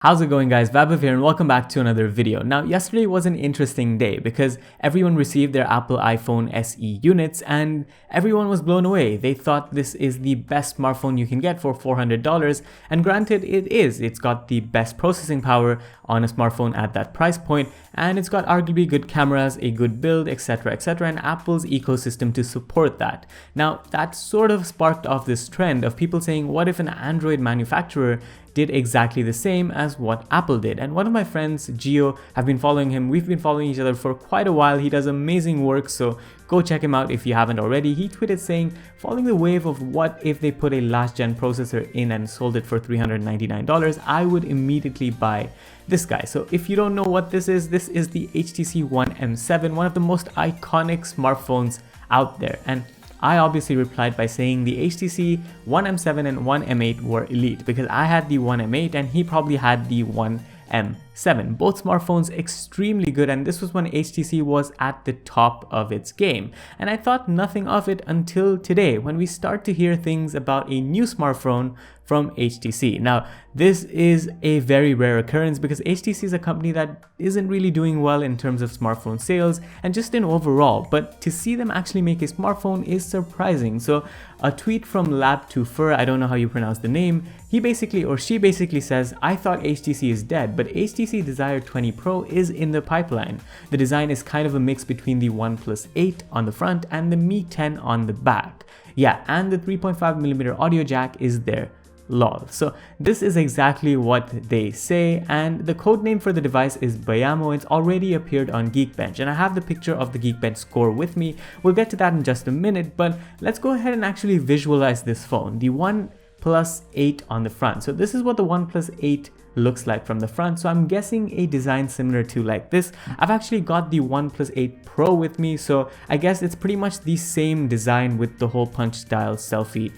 How's it going, guys? Vaibhav here and welcome back to another video. Now, yesterday was an interesting day because everyone received their Apple iPhone SE units and everyone was blown away. They thought this is the best smartphone you can get for $400, and granted it is. It's got the best processing power on a smartphone at that price point, and it's got arguably good cameras, a good build, etc, and Apple's ecosystem to support that. Now, that sort of sparked off this trend of people saying, what if an Android manufacturer did exactly the same as what Apple did? And one of my friends, Gio, have been following him. We've been following each other for quite a while. He does amazing work, so go check him out if you haven't already. He tweeted saying, following the wave of what if they put a last gen processor in and sold it for $399, I would immediately buy this guy. So if you don't know what this is the HTC One M7, one of the most iconic smartphones out there. And I obviously replied by saying the HTC One M7 and One M8 were elite because I had the One M8 and he probably had the One M7. Both smartphones extremely good, and this was when HTC was at the top of its game. And I thought nothing of it until today when we start to hear things about a new smartphone from HTC. Now, this is a very rare occurrence because HTC is a company that isn't really doing well in terms of smartphone sales and just in overall, but to see them actually make a smartphone is surprising. So a tweet from Lab2Fur, I don't know how you pronounce the name, she basically says, I thought HTC is dead, but HTC Desire 20 Pro is in the pipeline. The design is kind of a mix between the OnePlus 8 on the front and the Mi 10 on the back. Yeah, and the 3.5mm audio jack is there. Lol. So this is exactly what they say, and the code name for the device is Bayamo. It's already appeared on Geekbench, and I have the picture of the Geekbench score with me. We'll get to that in just a minute, but let's go ahead and actually visualize this phone. The OnePlus 8 on the front. So this is what the OnePlus 8 looks like from the front. So I'm guessing a design similar to like this. I've actually got the OnePlus 8 Pro with me, so I guess it's pretty much the same design with the hole punch style selfie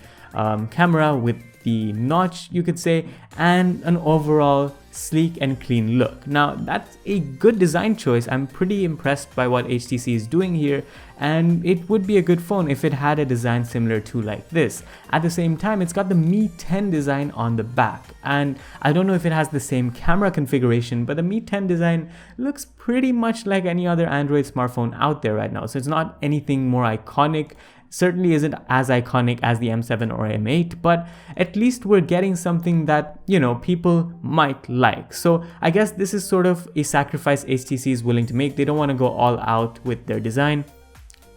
camera with the notch, you could say, and an overall sleek and clean look. Now, that's a good design choice. I'm pretty impressed by what HTC is doing here, and it would be a good phone if it had a design similar to like this. At the same time, it's got the Mi 10 design on the back, and I don't know if it has the same camera configuration, but the Mi 10 design looks pretty much like any other Android smartphone out there right now. So it's not anything more iconic. Certainly isn't as iconic as the M7 or M8, but at least we're getting something that, you know, people might like. So I guess this is sort of a sacrifice HTC is willing to make. They don't want to go all out with their design.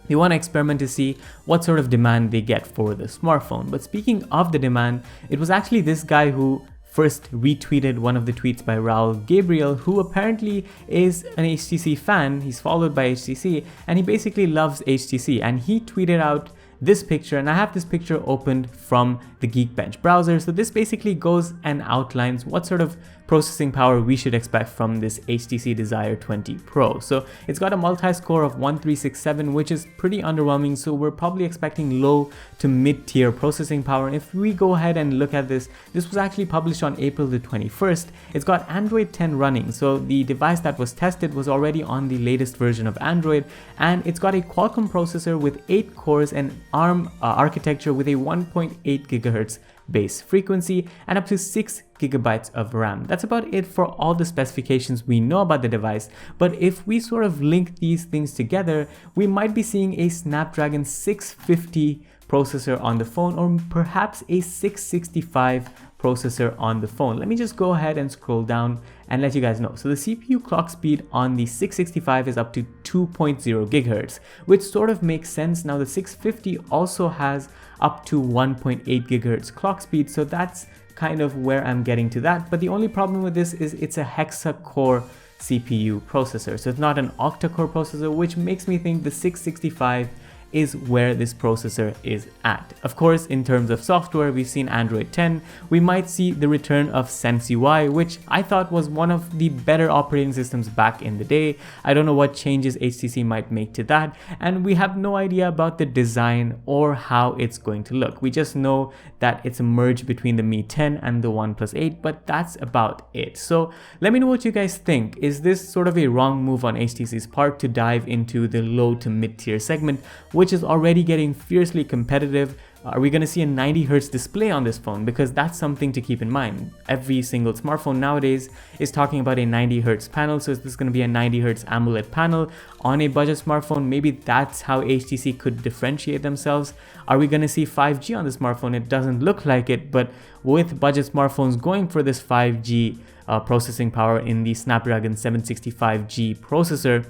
They want to experiment to see what sort of demand they get for the smartphone. But speaking of the demand, it was actually this guy who first retweeted one of the tweets by Raul Gabriel, who apparently is an HTC fan. He's followed by HTC and he basically loves HTC, and he tweeted out this picture, and I have this picture opened from the Geekbench browser. So this basically goes and outlines what sort of processing power we should expect from this HTC Desire 20 Pro. So it's got a multi-score of 1367, which is pretty underwhelming. So we're probably expecting low to mid-tier processing power. If we go ahead and look at this, this was actually published on April the 21st. It's got Android 10 running. So the device that was tested was already on the latest version of Android, and it's got a Qualcomm processor with 8 cores and ARM architecture with a 1.8 gigahertz base frequency and up to 6 gigabytes of RAM. That's about it for all the specifications we know about the device, but if we sort of link these things together, we might be seeing a Snapdragon 650 processor on the phone, or perhaps a 665 processor on the phone. Let me just go ahead and scroll down and let you guys know. So the CPU clock speed on the 665 is up to 2.0 gigahertz, which sort of makes sense. Now the 650 also has up to 1.8 gigahertz clock speed, so that's kind of where I'm getting to that. But the only problem with this is it's a hexa-core CPU processor, so it's not an octa-core processor, which makes me think the 665 is where this processor is at. Of course, in terms of software, we've seen Android 10. We might see the return of Sense UI, which I thought was one of the better operating systems back in the day. I don't know what changes HTC might make to that, and we have no idea about the design or how it's going to look. We just know that it's a merge between the Mi 10 and the OnePlus 8, but that's about it. So let me know what you guys think. Is this sort of a wrong move on HTC's part to dive into the low to mid-tier segment, which is already getting fiercely competitive Are we going to see a 90 Hz display on this phone? Because that's something to keep in mind. Every single smartphone nowadays is talking about a 90 Hz panel. So is this going to be a 90 Hz AMOLED panel on a budget smartphone? Maybe that's how HTC could differentiate themselves. Are we going to see 5G on the smartphone? It doesn't look like it, but with budget smartphones going for this 5G processing power in the Snapdragon 765G processor,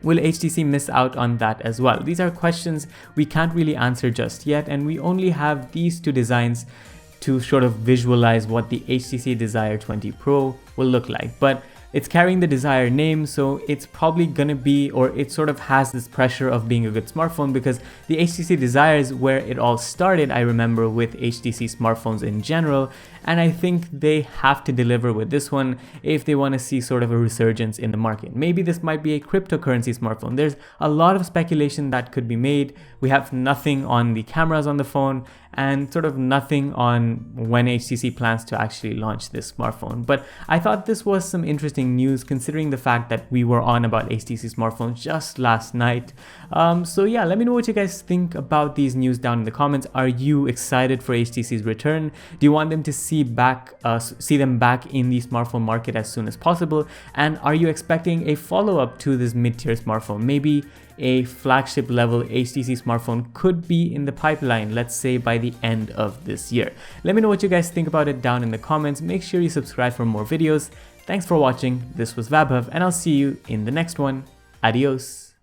will HTC miss out on that as well? These are questions we can't really answer just yet, and we only have these two designs to sort of visualize what the HTC Desire 20 Pro will look like. But it's carrying the Desire name, so it's probably gonna be, or it sort of has this pressure of being a good smartphone, because the HTC Desire is where it all started, I remember, with HTC smartphones in general, and I think they have to deliver with this one if they want to see sort of a resurgence in the market. Maybe this might be a cryptocurrency smartphone. There's a lot of speculation that could be made. We have nothing on the cameras on the phone and sort of nothing on when HTC plans to actually launch this smartphone. But I thought this was some interesting news considering the fact that we were on about HTC smartphones just last night. So yeah, let me know what you guys think about these news down in the comments. Are you excited for HTC's return? Do you want them to see them back in the smartphone market as soon as possible? And are you expecting a follow-up to this mid-tier smartphone? Maybe a flagship level HTC smartphone could be in the pipeline, let's say by the end of this year. Let me know what you guys think about it down in the comments. Make sure you subscribe for more videos. Thanks for watching. This was Vaibhav, and I'll see you in the next one. Adios.